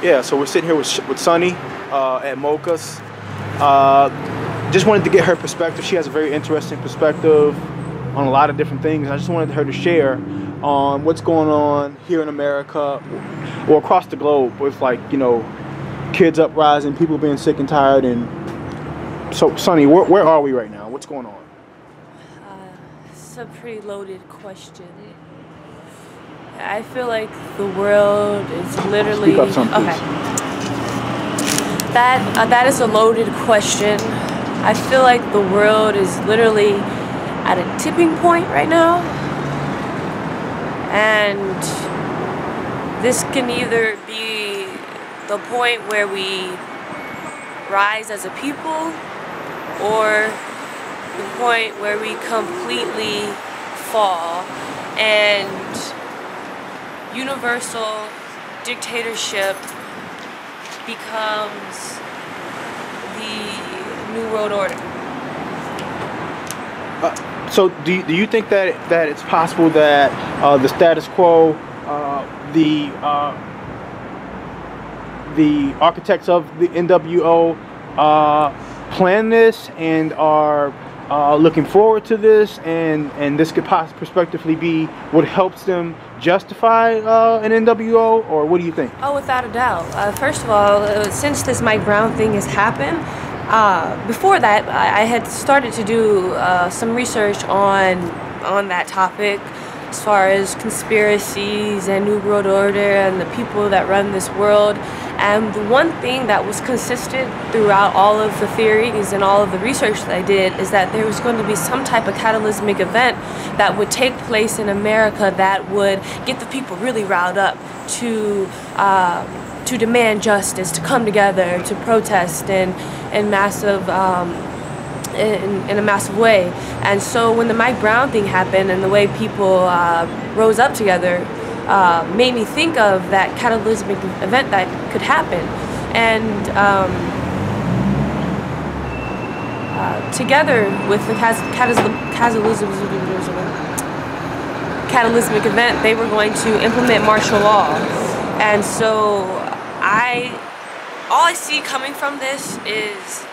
Yeah, so we're sitting here with Sunny at Mocha's. Just wanted to get her perspective. She has a very interesting perspective on a lot of different things. I just wanted her to share on what's going on here in America or across the globe with, like, you know, kids uprising, people being sick and tired. And so, Sunny, where are we right now? What's going on? It's a pretty loaded question. I feel like the world is literally... Speak up some, please. Okay. That is a loaded question. I feel like the world is literally at a tipping point right now. And this can either be the point where we rise as a people, or the point where we completely fall and universal dictatorship becomes the New World Order. So do you think that it's possible that the status quo, the architects of the NWO plan this and are looking forward to this, and this could possibly prospectively be what helps them justify an NWO, or what do you think? Oh, without a doubt. First of all, since this Mike Brown thing has happened, before that, I had started to do some research on that topic, as far as conspiracies and New World Order and the people that run this world. And the one thing that was consistent throughout all of the theories and all of the research that I did is that there was going to be some type of cataclysmic event that would take place in America that would get the people really riled up to demand justice, to come together, to protest in massive in a massive way. And so when the Mike Brown thing happened and the way people rose up together made me think of that cataclysmic event that could happen. And together with the cataclysmic event, they were going to implement martial law. And so all I see coming from this is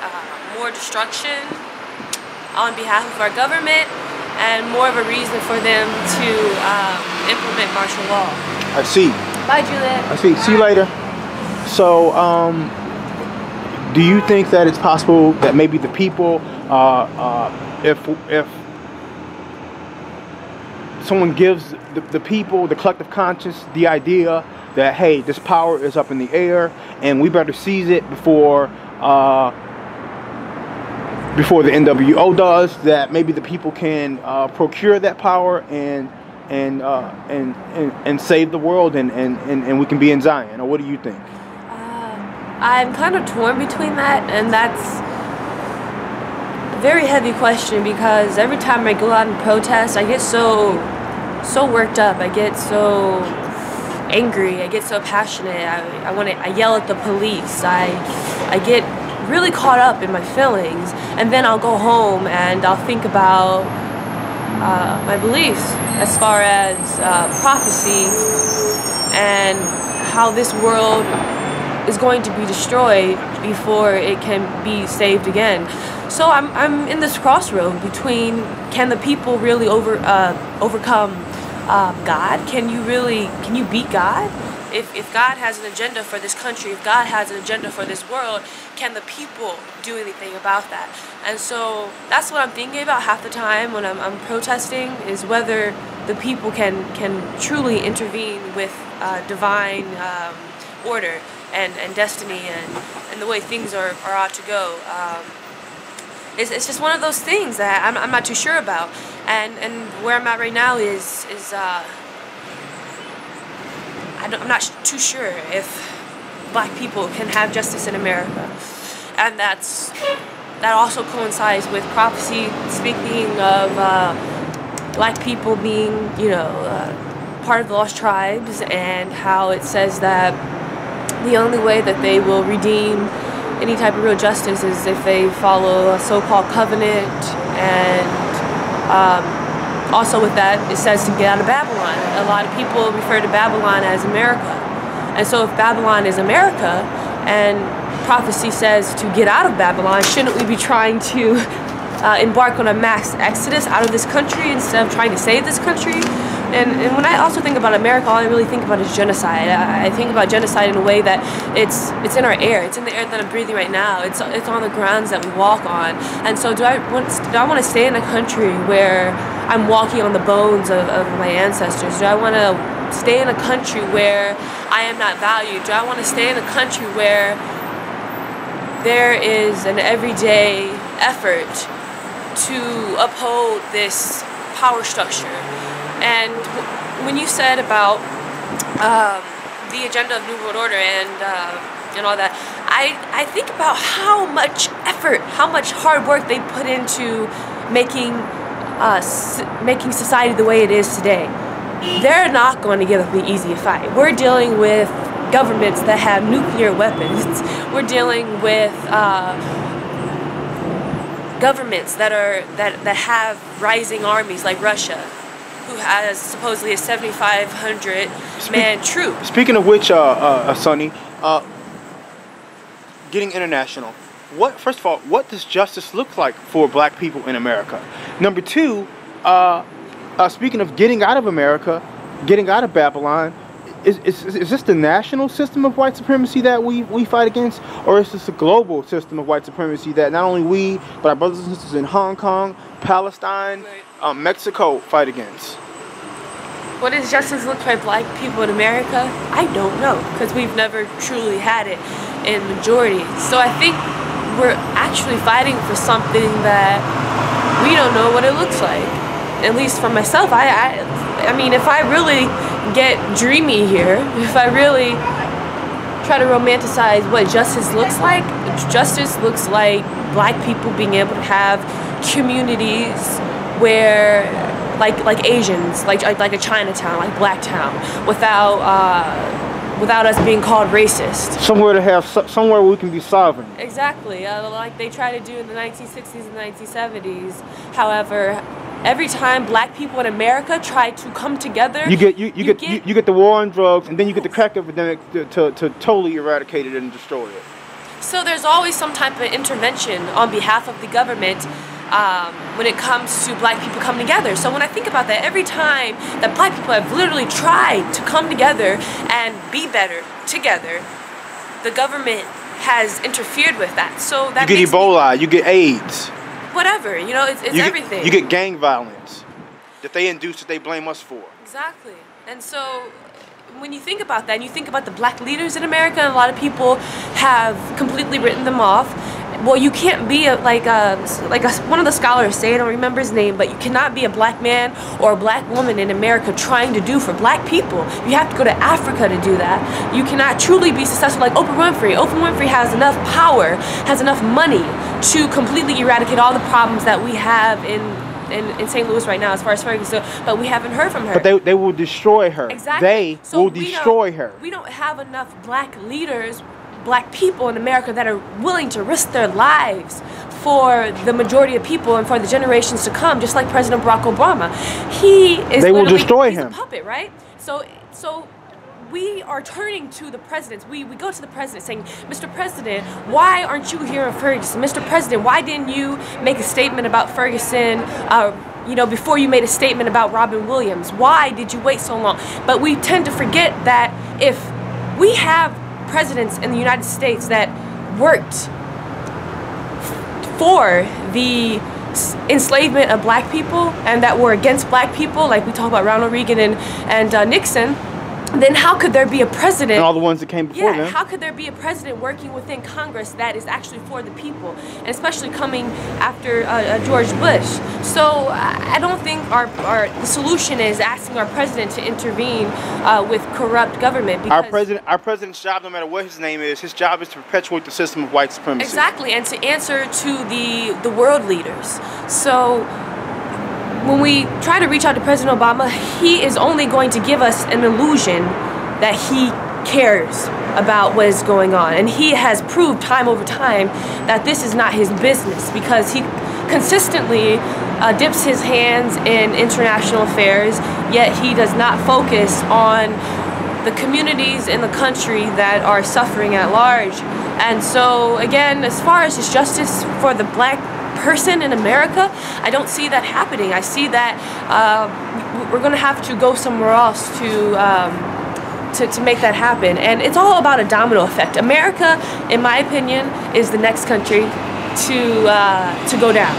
more destruction on behalf of our government, and more of a reason for them to implement martial law. I see. Bye, Juliet. I see. See you later. So, do you think that it's possible that maybe the people, if someone gives the people, the collective conscience, the idea that, hey, this power is up in the air and we better seize it before the NWO does, that maybe the people can procure that power and save the world, and we can be in Zion? Or what do you think? I'm kind of torn between that, and that's a very heavy question, because every time I go out and protest, I get so worked up, I get so angry, I get so passionate, I yell at the police, I get really caught up in my feelings, and then I'll go home and I'll think about my beliefs as far as prophecy and how this world is going to be destroyed before it can be saved again. So I'm in this crossroad between, can the people really overcome God? Can you beat God? If God has an agenda for this country, if God has an agenda for this world, can the people do anything about that? And so that's what I'm thinking about half the time when I'm protesting, is whether the people can truly intervene with divine order and destiny and the way things are ought to go. It's just one of those things that I'm not too sure about. And where I'm at right now is I'm not too sure if black people can have justice in America. And that also coincides with prophecy, speaking of black people being, part of the lost tribes, and how it says that the only way that they will redeem any type of real justice is if they follow a so-called covenant. And also with that, it says to get out of Babylon. A lot of people refer to Babylon as America. And so if Babylon is America, and prophecy says to get out of Babylon, shouldn't we be trying to embark on a mass exodus out of this country instead of trying to save this country? And when I also think about America, all I really think about is genocide. I think about genocide in a way that it's in our air. It's in the air that I'm breathing right now. It's on the grounds that we walk on. And so do I want to stay in a country where I'm walking on the bones of my ancestors? Do I want to stay in a country where I am not valued? Do I want to stay in a country where there is an everyday effort to uphold this power structure? And when you said about the agenda of New World Order and all that, I think about how much effort, how much hard work they put into making society the way it is today. They're not going to give up the easy fight. We're dealing with governments that have nuclear weapons. We're dealing with governments that have rising armies like Russia, who has supposedly a 7,500 man troop. Speaking of which, Sunny, getting international. First of all, what does justice look like for black people in America? Number two, speaking of getting out of America, getting out of Babylon, is this the national system of white supremacy that we fight against, or is this a global system of white supremacy that not only we, but our brothers and sisters in Hong Kong, Palestine, Mexico fight against? What does justice look for black people in America? I don't know, because we've never truly had it in majority. So I think we're actually fighting for something that we don't know what it looks like. At least for myself, I mean, if I really get dreamy here, if I really try to romanticize what justice looks like black people being able to have communities where, like Asians, like a Chinatown, like Blacktown, without us being called racist. Somewhere we can be sovereign. Exactly, like they try to do in the 1960s and 1970s. However, every time black people in America try to come together, you get the war on drugs, and then you get the crack epidemic to totally eradicate it and destroy it. So there's always some type of intervention on behalf of the government when it comes to black people coming together. So when I think about that, every time that black people have literally tried to come together and be better together, the government has interfered with that. So that you get Ebola, you get AIDS. Whatever, you know, it's everything. You get gang violence that they induce, that they blame us for. Exactly. And so when you think about that, and you think about the black leaders in America, and a lot of people have completely written them off. Well, you can't be one of the scholars say, I don't remember his name, but you cannot be a black man or a black woman in America trying to do for black people. You have to go to Africa to do that. You cannot truly be successful like Oprah Winfrey. Oprah Winfrey has enough power, has enough money to completely eradicate all the problems that we have in St. Louis right now as far as Ferguson, but we haven't heard from her. But they will destroy her. Exactly. They will destroy her. We don't have enough black leaders, black people in America that are willing to risk their lives for the majority of people and for the generations to come, just like President Barack Obama. They will destroy him. He's a puppet, right? So we are turning to the presidents. We go to the president saying, Mr. President, why aren't you here in Ferguson? Mr. President, why didn't you make a statement about Ferguson before you made a statement about Robin Williams? Why did you wait so long? But we tend to forget that if we have presidents in the United States that worked for the enslavement of black people and that were against black people, like we talk about Ronald Reagan and Nixon, then how could there be a president? And all the ones that came before them. How could there be a president working within Congress that is actually for the people, and especially coming after George Bush? So I don't think the solution is asking our president to intervene with corrupt government. Because our president's job, no matter what his name is, his job is to perpetuate the system of white supremacy. Exactly, and to answer to the world leaders. So when we try to reach out to President Obama, he is only going to give us an illusion that he cares about what is going on. And he has proved time over time that this is not his business, because he consistently dips his hands in international affairs, yet he does not focus on the communities in the country that are suffering at large. And so again, as far as just justice for the black person in America, I don't see that happening. I see that we're going to have to go somewhere else to make that happen. And it's all about a domino effect. America, in my opinion, is the next country to go down.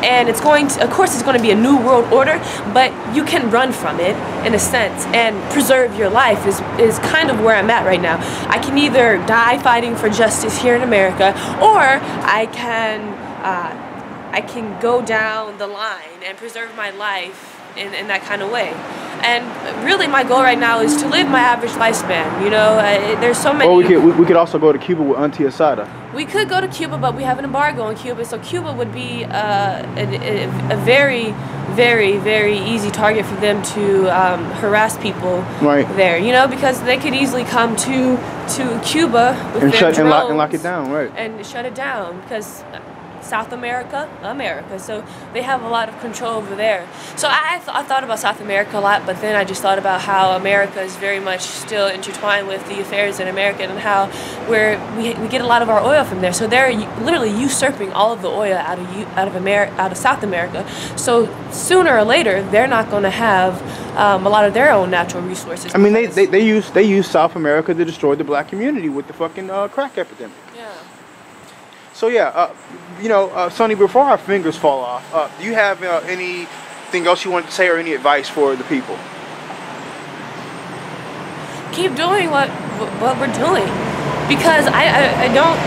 And it's going to, of course, it's going to be a new world order, but you can run from it in a sense and preserve your life is kind of where I'm at right now. I can either die fighting for justice here in America, or I can go down the line and preserve my life in that kind of way. And really my goal right now is to live my average lifespan. You know, there's so many... Or we could also go to Cuba with Auntie Asada. We could go to Cuba, but we have an embargo on Cuba, so Cuba would be a very, very, very easy target for them to harass people there, you know, because they could easily come to Cuba with their drones and lock it down, right? And shut it down, because South America, so they have a lot of control over there. So I thought about South America a lot, but then I just thought about how America is very much still intertwined with the affairs in America, and how we get a lot of our oil from there. So they're literally usurping all of the oil out of South America. So sooner or later, they're not going to have a lot of their own natural resources. I mean, they use South America to destroy the black community with the fucking crack epidemic. Yeah. So yeah, you know, Sunny, before our fingers fall off, do you have anything else you want to say, or any advice for the people? Keep doing what we're doing, because I don't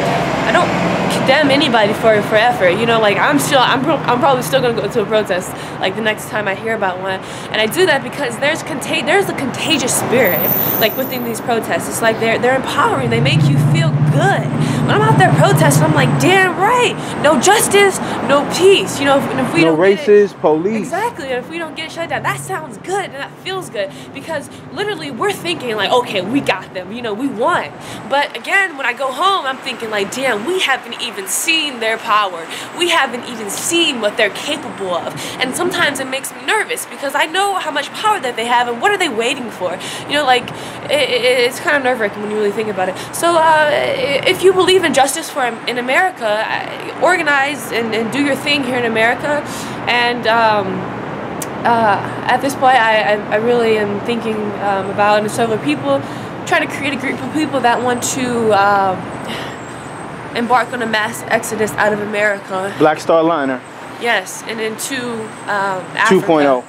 condemn anybody for effort. You know, like I'm probably still gonna go to a protest like the next time I hear about one, and I do that because there's a contagious spirit like within these protests. It's like they're empowering. They make you feel good. When I'm out there protesting, I'm like, damn right, no justice, no peace. You know, if we no don't racist police. Exactly. And if we don't get it shut down, that sounds good and that feels good, because literally we're thinking like, okay, we got them. You know, we won. But again, when I go home, I'm thinking like, damn, we haven't even seen their power. We haven't even seen what they're capable of. And sometimes it makes me nervous, because I know how much power that they have, and what are they waiting for? You know, like it's kind of nerve-wracking when you really think about it. So if you believe in justice in America, organize and do your thing here in America. And at this point, I really am thinking about, and several people, trying to create a group of people that want to embark on a mass exodus out of America. Black Star Liner. Yes, and into Africa. 2.0.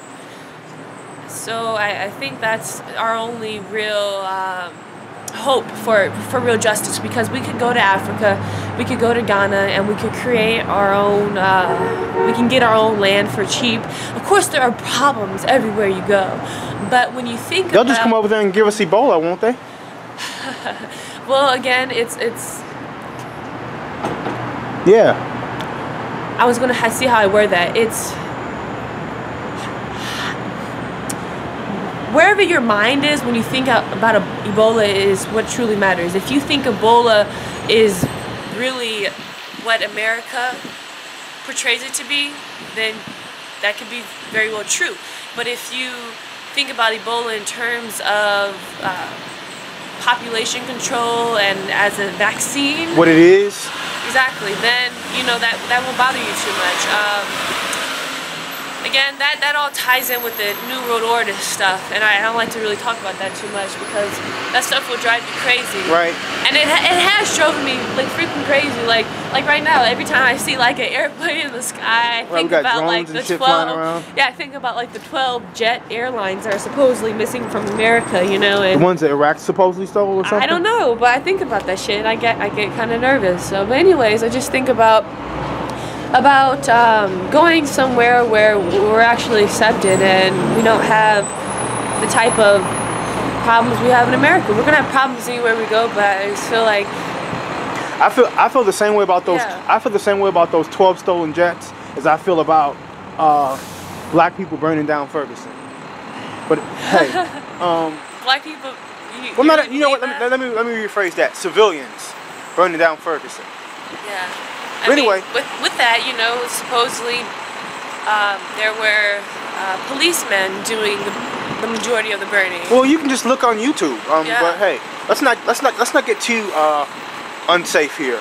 So I think that's our only real hope for real justice, because we could go to Africa, we could go to Ghana, and we could create our own, we can get our own land for cheap. Of course, there are problems everywhere you go, but when you think they'll just come over there and give us Ebola, won't they? Well, again, it's yeah. I was gonna see how I word that. It's wherever your mind is when you think about Ebola is what truly matters. If you think Ebola is really what America portrays it to be, then that could be very well true. But if you think about Ebola in terms of population control and as a vaccine, what it is, exactly, then you know that won't bother you too much. Again, that all ties in with the New World Order stuff, and I don't like to really talk about that too much, because that stuff will drive me crazy. Right. And it has driven me like freaking crazy. Like right now, every time I see like an airplane in the sky, I think about like the 12. Yeah, I think about like the 12 jet airlines that are supposedly missing from America. You know, and the ones that Iraq supposedly stole or something. I don't know, but I think about that shit. I get kind of nervous. So, but anyways, I just think about going somewhere where we're actually accepted and we don't have the type of problems we have in America. We're gonna have problems anywhere we go, but I just feel like I feel the same way about those. Yeah. I feel the same way about those 12 stolen jets as I feel about black people burning down Ferguson. But hey, black people. Well, not, you know what? Let me rephrase that. Civilians burning down Ferguson. Yeah. But anyway, with that, you know, supposedly there were policemen doing the majority of the burning. Well, you can just look on YouTube. Yeah. But hey, let's not get too unsafe here.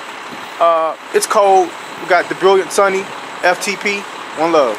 It's cold. We got the brilliant Sunny, FTP. One love.